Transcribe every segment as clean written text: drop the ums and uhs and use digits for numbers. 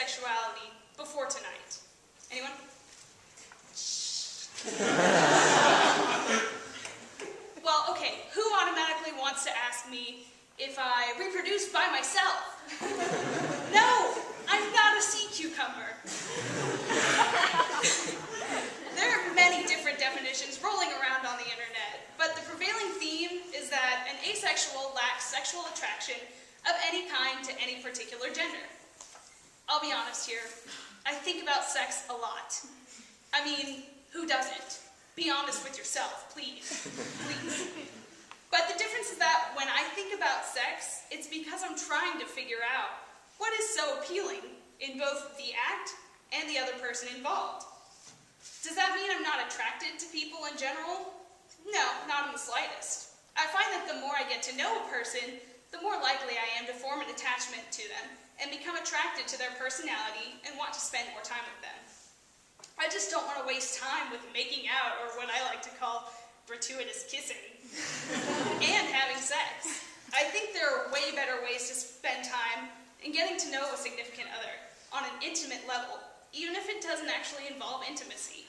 asexuality before tonight? Anyone? Well, okay, who automatically wants to ask me if I reproduce by myself? No, I'm not a sea cucumber. There are many different definitions rolling around on the internet, but the prevailing theme is that an asexual lacks sexual attraction of any kind to any particular gender. I'll be honest here, I think about sex a lot. I mean, who doesn't? Be honest with yourself, please. Please. But the difference is that when I think about sex, it's because I'm trying to figure out what is so appealing in both the act and the other person involved. Does that mean I'm not attracted to people in general? No, not in the slightest. I find that the more I get to know a person, the more likely I am to form an attachment to them and become attracted to their personality and want to spend more time with them. I just don't want to waste time with making out, or what I like to call gratuitous kissing, and having sex. I think there are way better ways to spend time in getting to know a significant other on an intimate level, even if it doesn't actually involve intimacy.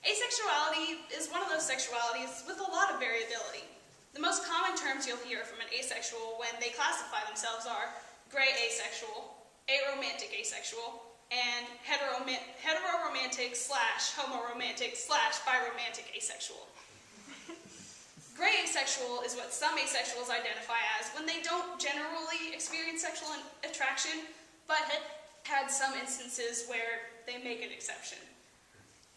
Asexuality is one of those sexualities with a lot of variability. The most common terms you'll hear from an asexual when they classify themselves are gray asexual, aromantic asexual, and heteroromantic / homoromantic / biromantic asexual. Gray asexual is what some asexuals identify as when they don't generally experience sexual attraction, but have had some instances where they make an exception.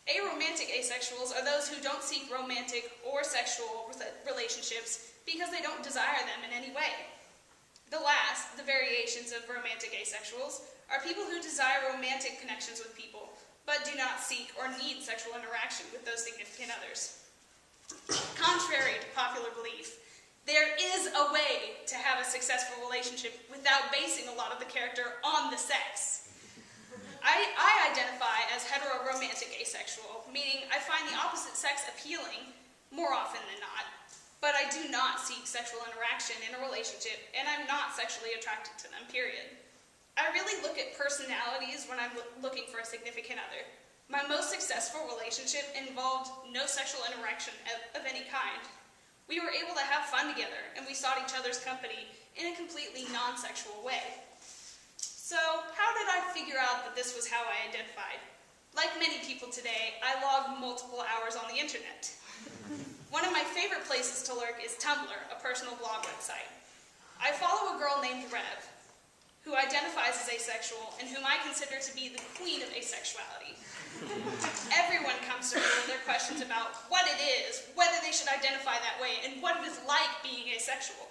Aromantic asexuals are those who don't seek romantic or sexual relationships because they don't desire them in any way. The variations of romantic asexuals, are people who desire romantic connections with people, but do not seek or need sexual interaction with those significant others. Contrary to popular belief, there is a way to have a successful relationship without basing a lot of the character on the sex. I identify as heteroromantic asexual, meaning I find the opposite sex appealing more often than not, but I do not seek sexual interaction in a relationship, and I'm not sexually attracted to them, period. I really look at personalities when I'm looking for a significant other. My most successful relationship involved no sexual interaction of any kind. We were able to have fun together, and we sought each other's company in a completely non-sexual way. So, how did I figure out that this was how I identified? Like many people today, I log multiple hours on the internet. One of my favorite places to lurk is Tumblr, a personal blog website. I follow a girl named Rev, who identifies as asexual and whom I consider to be the queen of asexuality. Everyone comes to her with their questions about what it is, whether they should identify that way, and what it is like being asexual.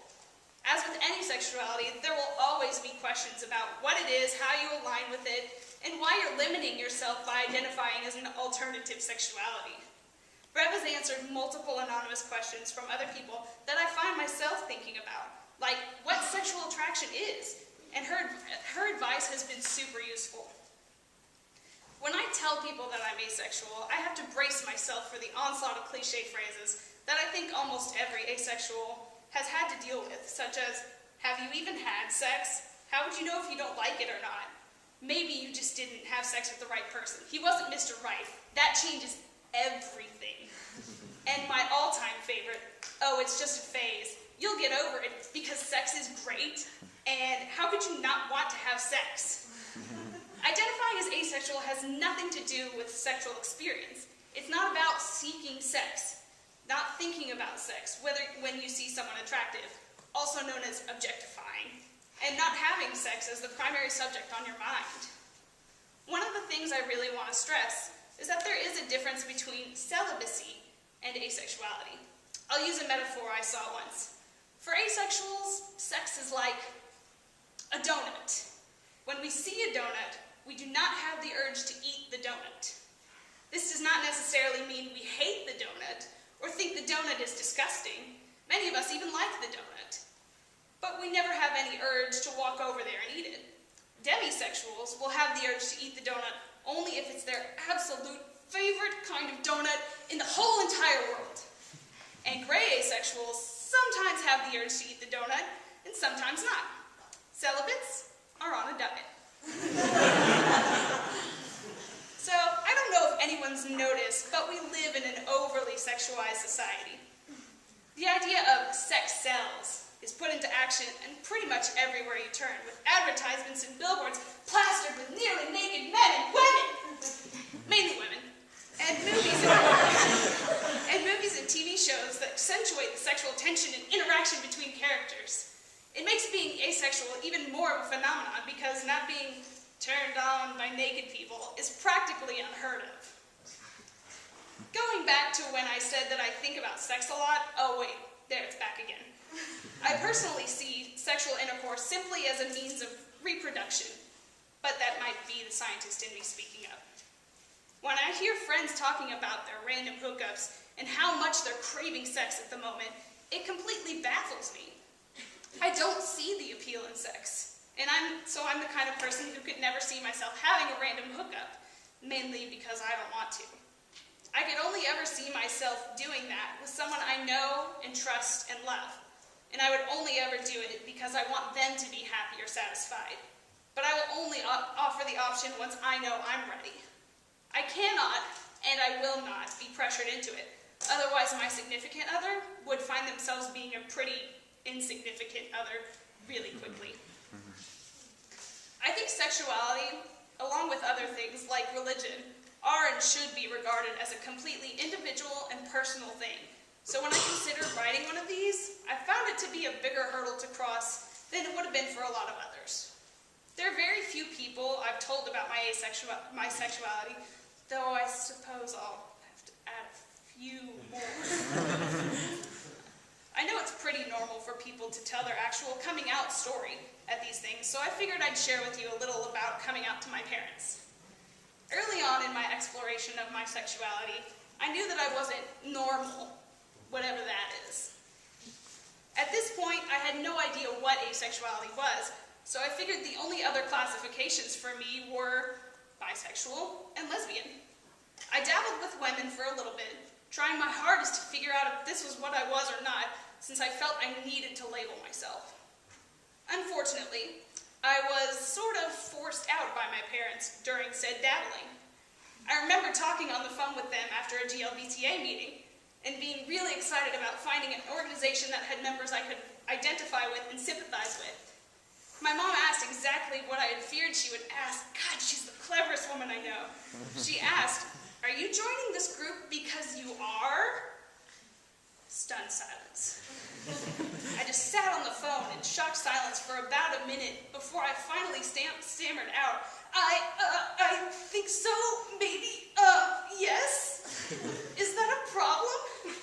As with any sexuality, there will always be questions about what it is, how you align with it, and why you're limiting yourself by identifying as an alternative sexuality. Rev has answered multiple anonymous questions from other people that I find myself thinking about, like what sexual attraction is, and her advice has been super useful. When I tell people that I'm asexual, I have to brace myself for the onslaught of cliche phrases that I think almost every asexual has had to deal with, such as, have you even had sex? How would you know if you don't like it or not? Maybe you just didn't have sex with the right person. He wasn't Mr. Right. That changes everything. And my all-time favorite, oh, it's just a phase. You'll get over it because sex is great, and how could you not want to have sex? Identifying as asexual has nothing to do with sexual experience. It's not about seeking sex, not thinking about sex, when you see someone attractive, also known as objectifying, and not having sex as the primary subject on your mind. One of the things I really want to stress is that there is a difference between celibacy and asexuality. I'll use a metaphor I saw once. For asexuals, sex is like a donut. When we see a donut, we do not have the urge to eat the donut. This does not necessarily mean we hate the donut or think the donut is disgusting. Many of us even like the donut. But we never have any urge to walk over there and eat it. Demisexuals will have the urge to eat the donut only if it's their absolute favorite kind of donut in the whole entire world. And gray asexuals sometimes have the urge to eat the donut and sometimes not. Celibates are on a diet. So, I don't know if anyone's noticed, but we live in an overly sexualized society. The idea of sex sells is put into action in pretty much everywhere you turn, with advertisements and billboards plastered with nearly naked men and women, mainly women, and movies and TV shows that accentuate the sexual tension and interaction between characters. It makes being asexual even more of a phenomenon because not being turned on by naked people is practically unheard of. Going back to when I said that I think about sex a lot, oh wait, there it's back again. I personally see sexual intercourse simply as a means of reproduction, but that might be the scientist in me speaking up. When I hear friends talking about their random hookups and how much they're craving sex at the moment, it completely baffles me. I don't see the appeal in sex, and I'm the kind of person who could never see myself having a random hookup, mainly because I don't want to. I could only ever see myself doing that with someone I know and trust and love, and I would only ever do it because I want them to be happy or satisfied. But I will only offer the option once I know I'm ready. I cannot, and I will not, be pressured into it. Otherwise, my significant other would find themselves being a pretty insignificant other really quickly. I think sexuality, along with other things like religion, are and should be regarded as a completely individual and personal thing. So when I considered writing one of these, I found it to be a bigger hurdle to cross than it would have been for a lot of others. There are very few people I've told about my sexuality, though I suppose I'll have to add a few more. I know it's pretty normal for people to tell their actual coming out story at these things, so I figured I'd share with you a little about coming out to my parents. Early on in my exploration of my sexuality, I knew that I wasn't normal, whatever that is. At this point, I had no idea what asexuality was, so I figured the only other classifications for me were bisexual and lesbian. I dabbled with women for a little bit, trying my hardest to figure out if this was what I was or not, since I felt I needed to label myself. Unfortunately, I was sort of forced out by my parents during said dabbling. I remember talking on the phone with them after a GLBTA meeting and being really excited about finding an organization that had members I could identify with and sympathize with. My mom asked exactly what I had feared she would ask. God, she's the cleverest woman I know. She asked, "Are you joining this group because you are?" Stunned silence. I just sat on the phone in shocked silence for about a minute before I finally stammered out, I think so, maybe, yes? Is that a problem?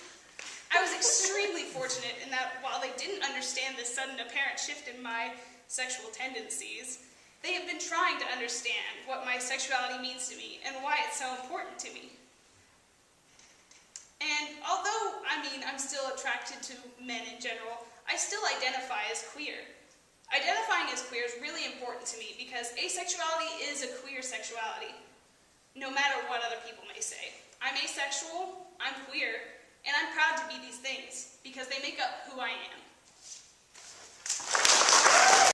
I was extremely fortunate in that while they didn't understand the sudden apparent shift in my sexual tendencies, they have been trying to understand what my sexuality means to me and why it's so important to me. And although, I'm still attracted to men in general, I still identify as queer. Identifying as queer is really important to me because asexuality is a queer sexuality, no matter what other people may say. I'm asexual, I'm queer, and I'm proud to be these things because they make up who I am.